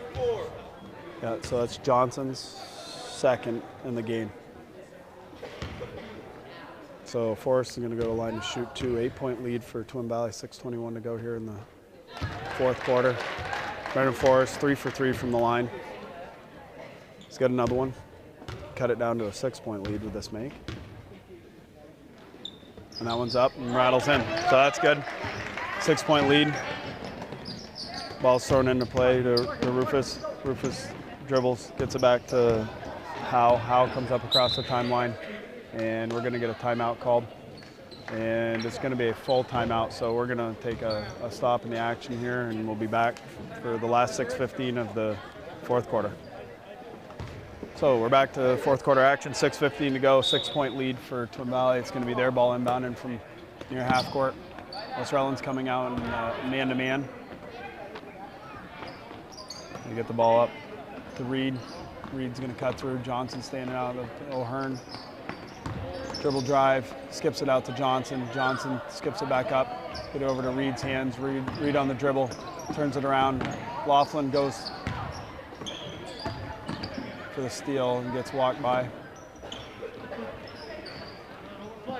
Yeah, so that's Johnson's second in the game. So Forrest is going to go to line to shoot 2. 8-point lead for Twin Valley. 6:21 to go here in the fourth quarter. Brandon Forrest 3 for 3 from the line. He's got another one. Cut it down to a 6-point lead with this make. And that one's up and rattles in. So that's good. 6-point lead. Ball's thrown into play to Rufus. Rufus dribbles, gets it back to Howe. Howe comes up across the timeline, and we're going to get a timeout called. And it's going to be a full timeout, so we're going to take a stop in the action here, and we'll be back for the last 6:15 of the fourth quarter. So we're back to fourth quarter action, 6:15 to go, 6-point lead for Twin Valley. It's going to be their ball inbounding from near half court. West Rutland's coming out in man-to-man. They get the ball up to Reed. Reed's going to cut through. Johnson standing out of O'Hearn. Dribble drive, skips it out to Johnson. Johnson skips it back up, get it over to Reed's hands. Reed on the dribble, turns it around. Laughlin goes for the steal and gets walked by.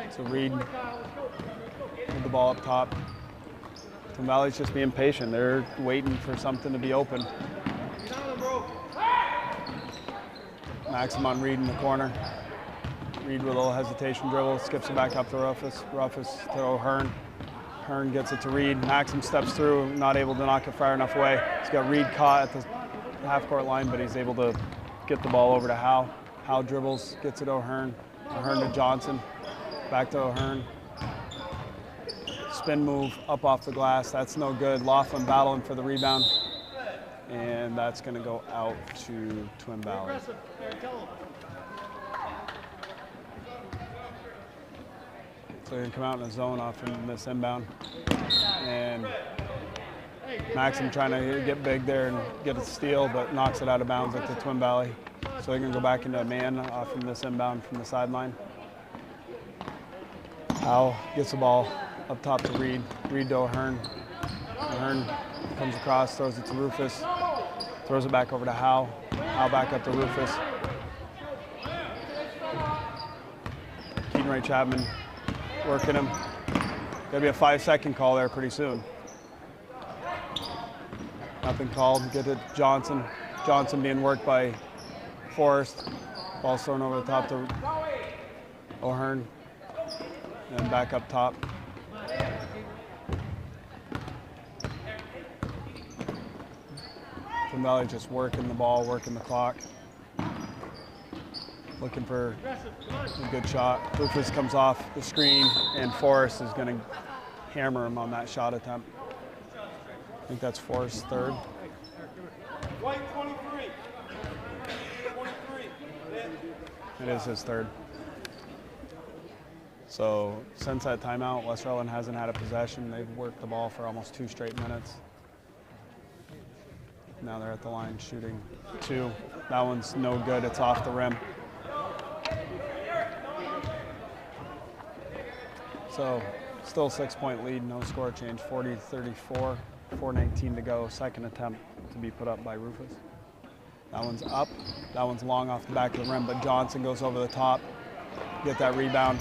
So Reed with the ball up top. Twin Valley's just being patient. They're waiting for something to be open. Maxim on Reed in the corner. Reed with a little hesitation dribble, skips it back up to Rufus. Rufus to O'Hearn. Hearn gets it to Reed. Maxim steps through, not able to knock it far enough away. He's got Reed caught at the half-court line, but he's able to get the ball over to Howe. Howe dribbles, gets it to O'Hearn. O'Hearn to Johnson. Back to O'Hearn. Spin move up off the glass. That's no good. Laughlin battling for the rebound. And that's going to go out to Twin Valley. So they're going to come out in a zone off from this inbound. And Maxim trying to get big there and get a steal, but knocks it out of bounds at the Twin Valley. So they're going to go back into a man off from this inbound from the sideline. Howe gets the ball up top to Reed. Reed to O'Hearn. O'Hearn comes across, throws it to Rufus. Throws it back over to Howe. Howe back up to Rufus. Keaton Ray Chapman working him. Gonna be a 5-second call there pretty soon. Nothing called. Get it Johnson. Johnson being worked by Forrest. Ball's thrown over the top to O'Hearn. And back up top. Twin Valley just working the ball, working the clock. Looking for a good shot. Rufus comes off the screen, and Forrest is going to hammer him on that shot attempt. I think that's Forrest's third. White 23. 23. It is his third. So since that timeout, West Rutland hasn't had a possession. They've worked the ball for almost 2 straight minutes. Now they're at the line shooting 2. That one's no good. It's off the rim. So still 6-point lead, no score change, 40-34, 4:19 to go. Second attempt to be put up by Rufus. That one's up. That one's long off the back of the rim, but Johnson goes over the top, get that rebound.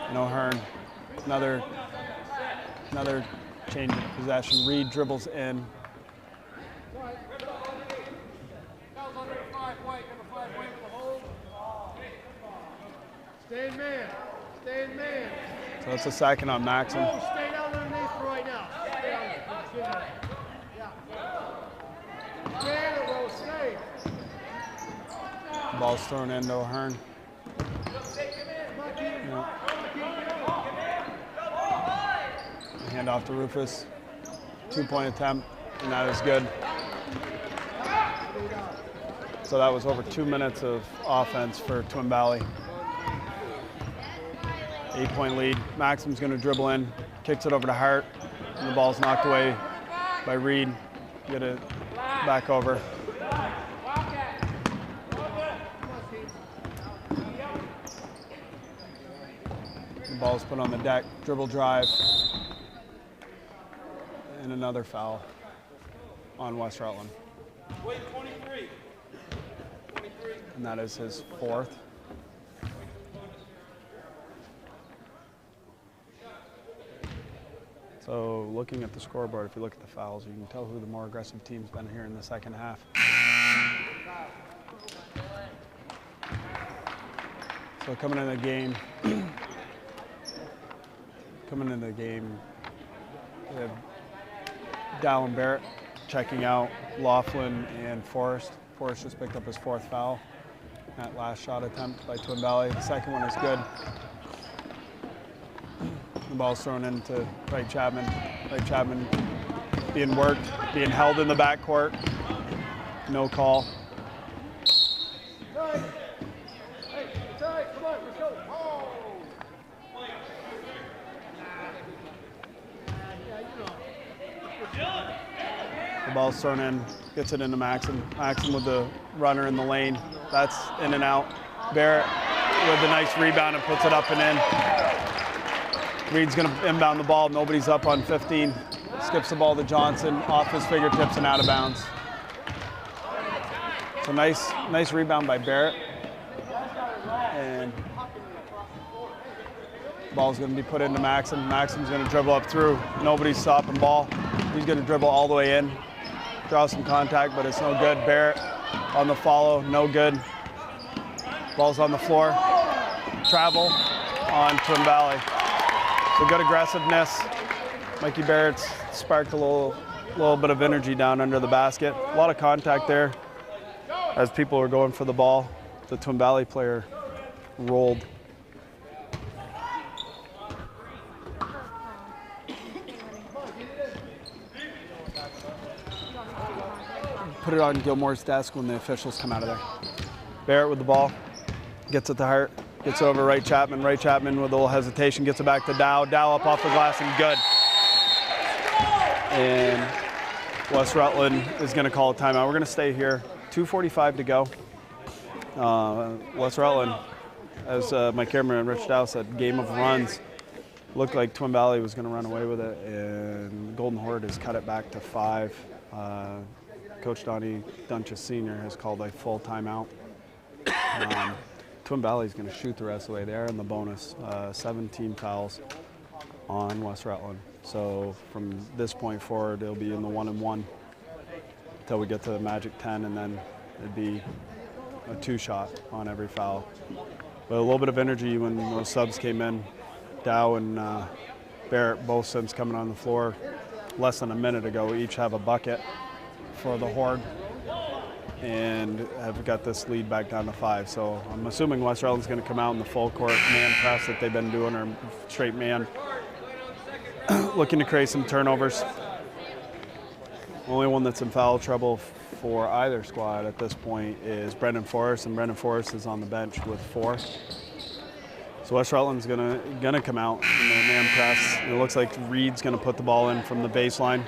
And O'Hearn, another change of possession. Reed dribbles in. Stay in man. Stay in man. So it's a second on Maxim. Stay down underneath for right now. Stay down there. Yeah. Stay in it, Will. Stay. The ball's thrown into O'Hearn. Yeah. Hand off to Rufus. 2-point attempt, and that is good. So that was over 2 minutes of offense for Twin Valley. 8-point lead. Maxim's going to dribble in, kicks it over to Hart, and the ball's knocked away by Reed. Get it back over. The ball's put on the deck. Dribble drive. And another foul on West Rutland. Wait, 23. 23. And that is his fourth. So looking at the scoreboard, if you look at the fouls, you can tell who the more aggressive team's been here in the second half. So coming into the game, we have Dow and Barrett checking out Laughlin and Forrest. Forrest just picked up his 4th foul. That last shot attempt by Twin Valley. The second one is good. The ball's thrown into Wright Chapman. Wright Chapman being worked, being held in the backcourt. No call. The ball's thrown in, gets it into Maxim. Maxim with the runner in the lane. That's in and out. Barrett with a nice rebound and puts it up and in. Reed's going to inbound the ball. Nobody's up on 15. Skips the ball to Johnson, off his fingertips and out of bounds. So nice rebound by Barrett. And ball's going to be put into Maxim. Maxim's going to dribble up through. Nobody's stopping ball. He's going to dribble all the way in. Draw some contact, but it's no good. Barrett on the follow, no good. Ball's on the floor. Travel on Twin Valley. So good aggressiveness. Mikey Barrett's sparked a little bit of energy down under the basket. A lot of contact there as people were going for the ball. The Twin Valley player rolled. Put it on Gilmore's desk when the officials come out of there. Barrett with the ball, gets it to Hart, gets it over Wright Chapman. Wright Chapman with a little hesitation, gets it back to Dow. Dow up off the glass and good. And West Rutland is going to call a timeout. We're going to stay here. 2:45 to go. West Rutland, as my cameraman Rich Dow said, game of runs. Looked like Twin Valley was going to run away with it, and Golden Horde has cut it back to 5. Coach Donnie Dunches Sr. has called a full timeout. Twin Valley is going to shoot the rest of the way. They are in the bonus. 17 fouls on West Rutland. So from this point forward, it'll be in the 1-and-1 until we get to the magic 10, and then it'd be a 2-shot on every foul. But a little bit of energy when those subs came in. Dow and Barrett both since coming on the floor less than a minute ago each have a bucket for the Horde and have got this lead back down to 5. So I'm assuming West Rutland's going to come out in the full court man press that they've been doing, or straight man, looking to create some turnovers. Only one that's in foul trouble for either squad at this point is Brendan Forrest, and Brendan Forrest is on the bench with 4. So West Rutland's gonna come out in the man press. It looks like Reed's gonna put the ball in from the baseline.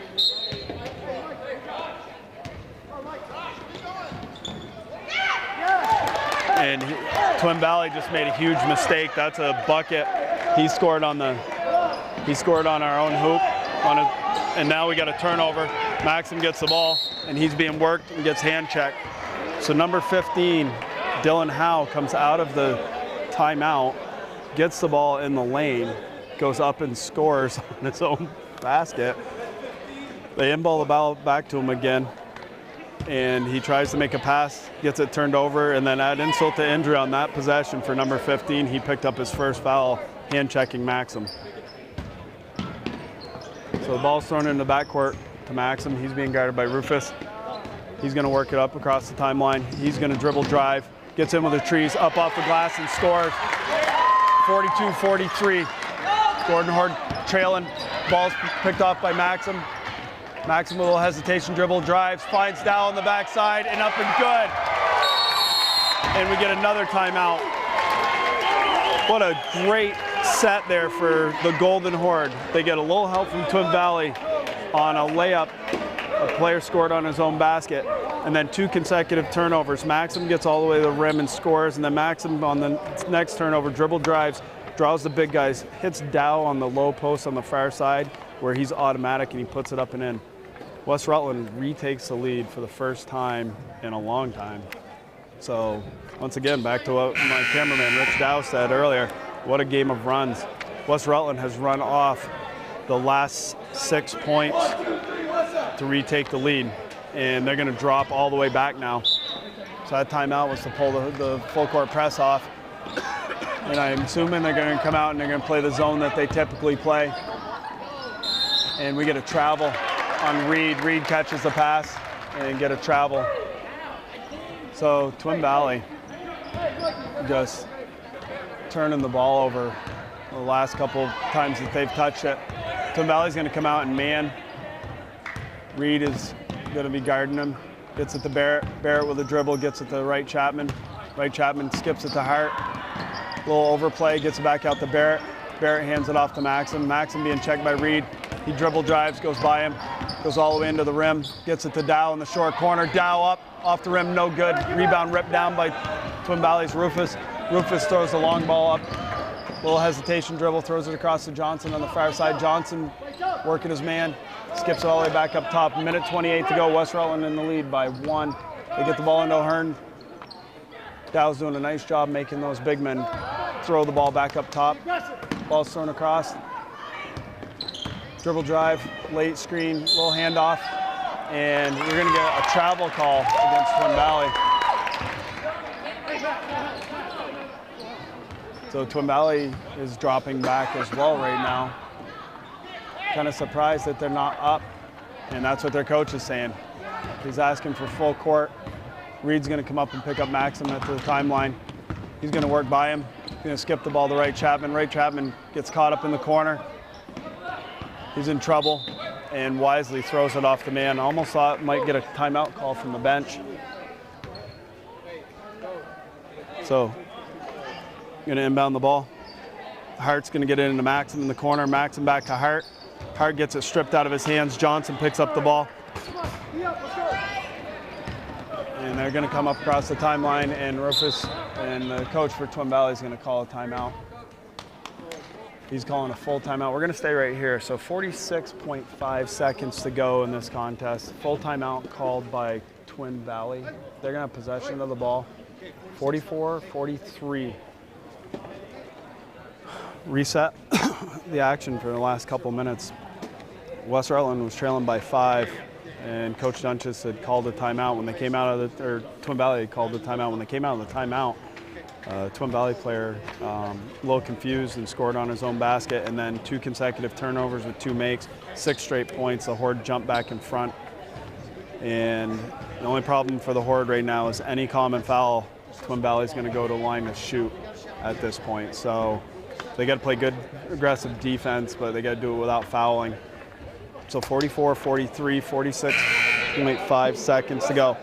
And Twin Valley just made a huge mistake. That's a bucket. He scored on our own hoop. And now we got a turnover. Maxim gets the ball, and he's being worked and gets hand checked. So number 15, Dylan Howe, comes out of the timeout, gets the ball in the lane, goes up and scores on his own basket. They inball the ball back to him again, and he tries to make a pass, gets it turned over, and then add insult to injury on that possession for number 15. He picked up his first foul, hand-checking Maxim. So the ball's thrown in the backcourt to Maxim. He's being guarded by Rufus. He's going to work it up across the timeline. He's going to dribble drive, gets in with the trees, up off the glass and scores. 42-43. Gordon Horde trailing. Ball's picked off by Maxim. Maxim with a little hesitation, dribble, drives, finds Dow on the backside, and up and good. And we get another timeout. What a great set there for the Golden Horde. They get a little help from Twin Valley on a layup. A player scored on his own basket. And then 2 consecutive turnovers. Maxim gets all the way to the rim and scores, and then Maxim on the next turnover, dribble drives, draws the big guys, hits Dow on the low post on the far side where he's automatic and he puts it up and in. West Rutland retakes the lead for the first time in a long time. So once again, back to what my cameraman Rich Dow said earlier, what a game of runs. West Rutland has run off the last 6 points to retake the lead. And they're going to drop all the way back now. So that timeout was to pull the full court press off. And I'm assuming they're going to come out and they're going to play the zone that they typically play. And we get a travel on Reed. Reed catches the pass and get a travel. So Twin Valley just turning the ball over the last couple times that they've touched it. Twin Valley's going to come out and man. Reed is going to be guarding him. Gets it to Barrett. Barrett with a dribble gets it to Wright Chapman. Wright Chapman skips it to Hart. Little overplay, gets it back out to Barrett. Barrett hands it off to Maxim. Maxim being checked by Reed. He dribble drives, goes by him, goes all the way into the rim, gets it to Dow in the short corner. Dow up, off the rim, no good. Rebound ripped down by Twin Valley's Rufus. Rufus throws the long ball up. Little hesitation dribble, throws it across to Johnson on the far side. Johnson working his man, skips it all the way back up top. Minute 28 to go, West Rutland in the lead by 1. They get the ball into O'Hearn. Dow's doing a nice job making those big men throw the ball back up top. Ball's thrown across. Dribble drive, late screen, little handoff, and we're going to get a travel call against Twin Valley. So Twin Valley is dropping back as well right now. Kind of surprised that they're not up, and that's what their coach is saying. He's asking for full court. Reed's going to come up and pick up Maxim at the timeline. He's going to work by him. He's going to skip the ball to Wright Chapman. Wright Chapman gets caught up in the corner. He's in trouble and wisely throws it off the man. Almost thought might get a timeout call from the bench. So, going to inbound the ball. Hart's going to get it into Maxim in the corner. Maxim back to Hart. Hart gets it stripped out of his hands. Johnson picks up the ball. And they're going to come up across the timeline, and Rufus and the coach for Twin Valley is going to call a timeout. He's calling a full timeout. We're going to stay right here. So 46.5 seconds to go in this contest. Full timeout called by Twin Valley. They're going to have possession of the ball. 44-43. Reset the action for the last couple minutes. West Rutland was trailing by 5, and Coach Dunches had called a timeout when they came out of the, or Twin Valley had called a timeout. When they came out of the timeout, Twin Valley player a little confused and scored on his own basket, and then 2 consecutive turnovers with 2 makes, 6 straight points. The Horde jumped back in front, and the only problem for the Horde right now is any common foul, Twin Valley's going to go to line to shoot at this point. So they got to play good aggressive defense, but they got to do it without fouling. So 44-43, 46.5 seconds to go,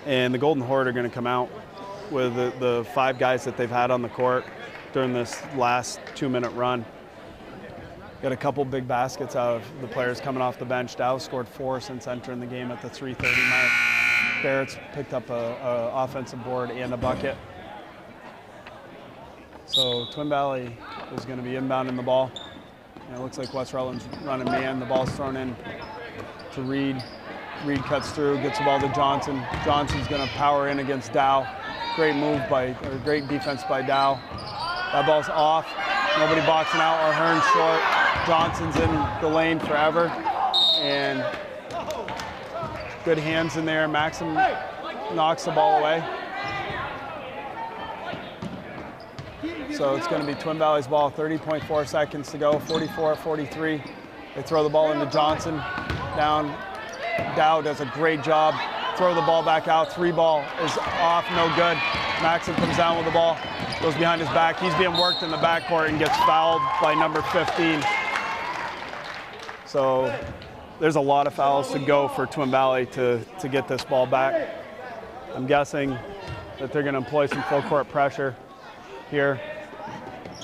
and the Golden Horde are going to come out with the 5 guys that they've had on the court during this last 2-minute run. Got a couple big baskets out of the players coming off the bench. Dow scored 4 since entering the game at the 3:30 mark. Barrett's picked up a offensive board and a bucket. So Twin Valley is going to be inbounding the ball. And it looks like West Rutland's running man. The ball's thrown in to Reed. Reed cuts through, gets the ball to Johnson. Johnson's going to power in against Dow. Great move or great defense by Dow. That ball's off. Nobody boxing out. O'Hearn short. Johnson's in the lane forever. And good hands in there. Maxim knocks the ball away. So it's going to be Twin Valley's ball. 30.4 seconds to go. 44-43. They throw the ball into Johnson. Down. Dow does a great job. Throw the ball back out. 3 ball is off, no good. Maxim comes down with the ball, goes behind his back. He's being worked in the backcourt and gets fouled by number 15. So there's a lot of fouls to go for Twin Valley to get this ball back. I'm guessing that they're going to employ some full court pressure here.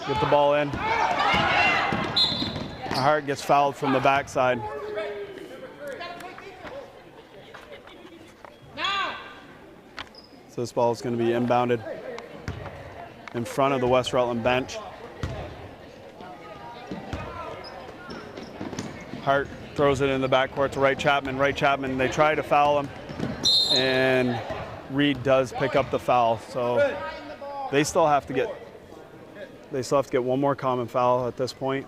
Get the ball in. Hart gets fouled from the backside. So this ball is going to be inbounded in front of the West Rutland bench. Hart throws it in the backcourt to Wright Chapman. Wright Chapman, they try to foul him, and Reed does pick up the foul. So they still have to get one more common foul at this point.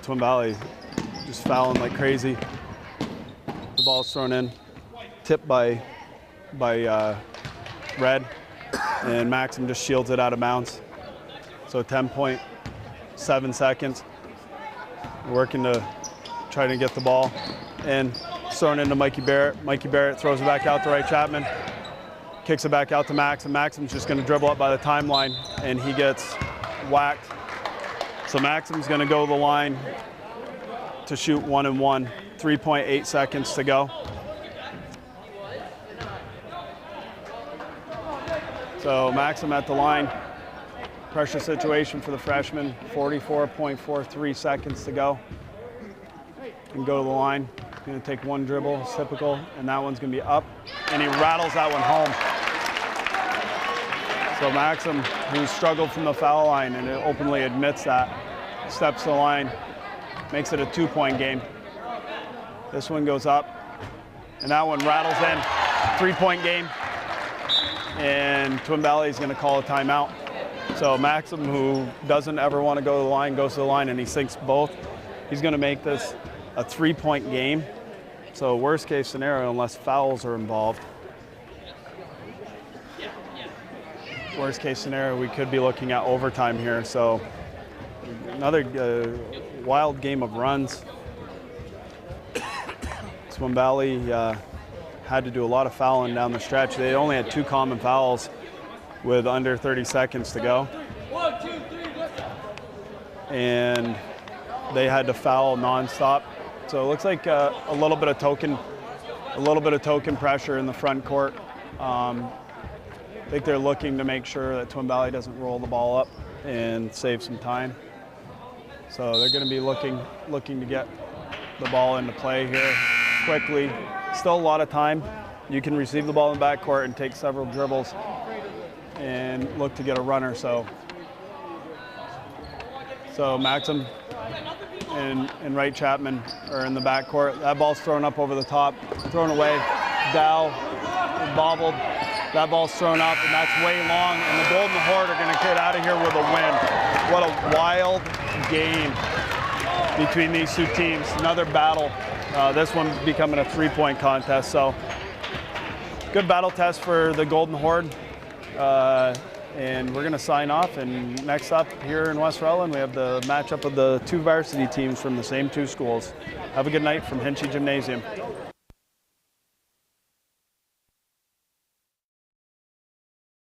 Twin Valley just fouling like crazy. The ball's thrown in, tipped by Red, and Maxim just shields it out of bounds. So 10.7 seconds. We're working to try to get the ball in. It's thrown into Mikey Barrett. Mikey Barrett throws it back out to Wright Chapman. Kicks it back out to Max, and Maxim's just going to dribble up by the timeline, and he gets whacked. So Maxim's going to go to the line to shoot 1-and-1. 3.8 seconds to go. So Maxim at the line. Pressure situation for the freshman. 44.43 seconds to go. And go to the line. Going to take one dribble, it's typical, and that one's going to be up, and he rattles that one home. So Maxim, who struggled from the foul line and openly admits that, steps to the line, makes it a 2-point game. This one goes up, and that one rattles in. 3-point game, and Twin Valley is going to call a timeout. So Maxim, who doesn't ever want to go to the line, goes to the line, and he sinks both. He's going to make this a 3-point game. So worst case scenario, unless fouls are involved. Worst case scenario, we could be looking at overtime here. So another wild game of runs. Twin Valley had to do a lot of fouling down the stretch. They only had 2 common fouls with under 30 seconds to go. And they had to foul nonstop. So it looks like a little bit of token pressure in the front court. I think they're looking to make sure that Twin Valley doesn't roll the ball up and save some time. So they're going to be looking to get the ball into play here quickly. Still a lot of time. You can receive the ball in the backcourt and take several dribbles and look to get a runner. So Maxim and Wright Chapman are in the backcourt. That ball's thrown up over the top, thrown away. Dow bobbled. That ball's thrown up, and that's way long. And the Golden Horde are going to get out of here with a win. What a wild game between these two teams. Another battle. This one becoming a 3-point contest. So good battle test for the Golden Horde. And we're going to sign off, and next up here in West Rutland, we have the matchup of the 2 varsity teams from the same 2 schools. Have a good night from Hinchy Gymnasium.